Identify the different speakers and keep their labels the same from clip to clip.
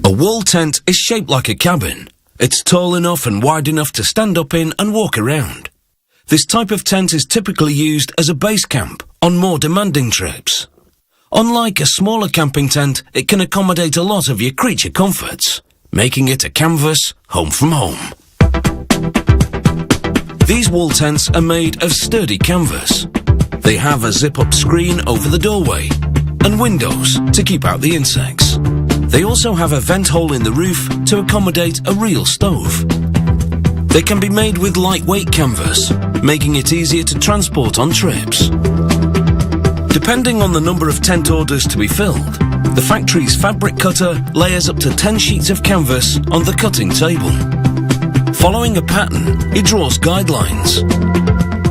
Speaker 1: A wall tent is shaped like a cabin. It's tall enough and wide enough to stand up in and walk around. This type of tent is typically used as a base camp on more demanding trips. Unlike a smaller camping tent, it can accommodate a lot of your creature comforts, making it a canvas home from home. These wall tents are made of sturdy canvas. They have a zip-up screen over the doorway and windows to keep out the insects. They also have a vent hole in the roof to accommodate a real stove. They can be made with lightweight canvas, making it easier to transport on trips. Depending on the number of tent orders to be filled, the factory's fabric cutter layers up to 10 sheets of canvas on the cutting table. Following a pattern, he draws guidelines,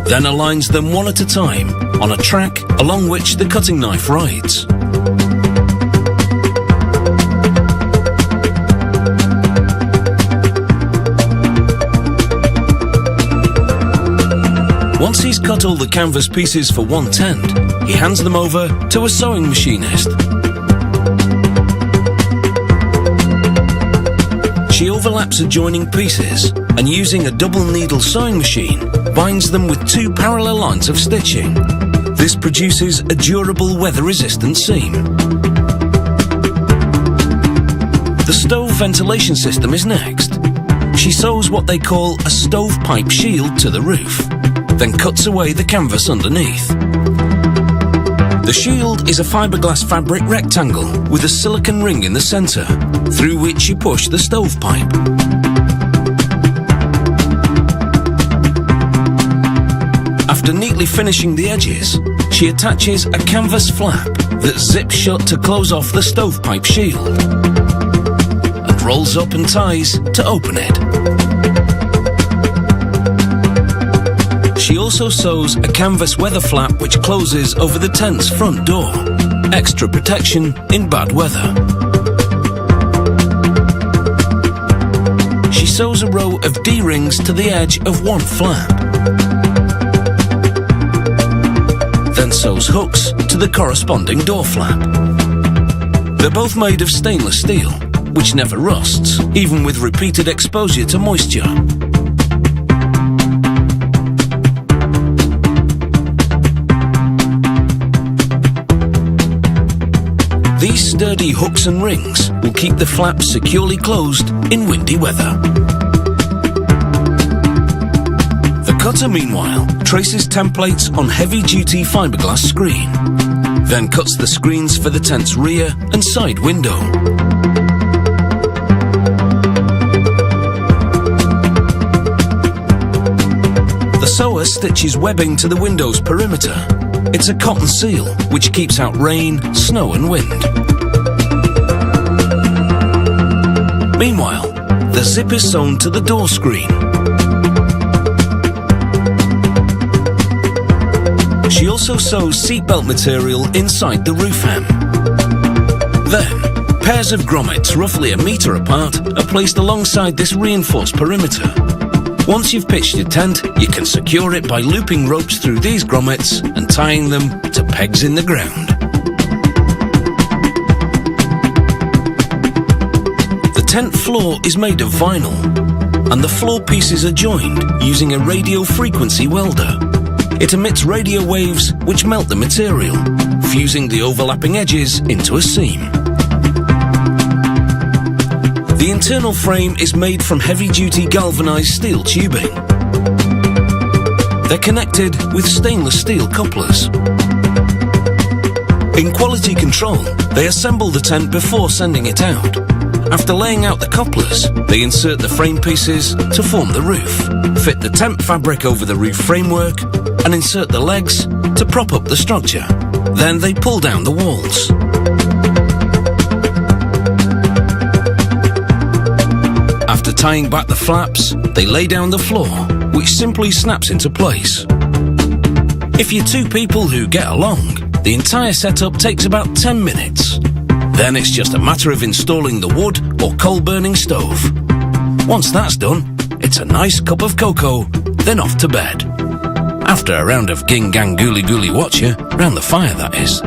Speaker 1: then aligns them one at a time on a track along which the cutting knife rides. Once he's cut all the canvas pieces for one tent, he hands them over to a sewing machinist. She overlaps adjoining pieces and, using a double needle sewing machine, binds them with 2 parallel lines of stitching. This produces a durable weather-resistant seam. The stove ventilation system is next. She sews what they call a stovepipe shield to the roof, then cuts away the canvas underneath. The shield is a fiberglass fabric rectangle with a silicone ring in the center, through which you push the stovepipe. After neatly finishing the edges, she attaches a canvas flap that zips shut to close off the stovepipe shield, and rolls up and ties to open it. She also sews a canvas weather flap which closes over the tent's front door. Extra protection in bad weather. She sews a row of D-rings to the edge of one flap. Then sews hooks to the corresponding door flap. They're both made of stainless steel, which never rusts, even with repeated exposure to moisture. These sturdy hooks and rings will keep the flaps securely closed in windy weather. The cutter, meanwhile, traces templates on heavy-duty fiberglass screen, then cuts the screens for the tent's rear and side window. The sewer stitches webbing to the window's perimeter. It's a cotton seal, which keeps out rain, snow and wind. Meanwhile, the zip is sewn to the door screen. She also sews seatbelt material inside the roof hem. Then, pairs of grommets roughly 1 meter apart are placed alongside this reinforced perimeter. Once you've pitched your tent, you can secure it by looping ropes through these grommets and tying them to pegs in the ground. The tent floor is made of vinyl, and the floor pieces are joined using a radio frequency welder. It emits radio waves which melt the material, fusing the overlapping edges into a seam. The internal frame is made from heavy-duty galvanized steel tubing. They're connected with stainless steel couplers. In quality control, they assemble the tent before sending it out. After laying out the couplers, they insert the frame pieces to form the roof, fit the tent fabric over the roof framework, and insert the legs to prop up the structure. Then they pull down the walls. After tying back the flaps, they lay down the floor, which simply snaps into place. If you're 2 people who get along, the entire setup takes about 10 minutes. Then it's just a matter of installing the wood or coal-burning stove. Once that's done, it's a nice cup of cocoa, then off to bed. After a round of ging-gang gooly-gooly watcher, round the fire that is.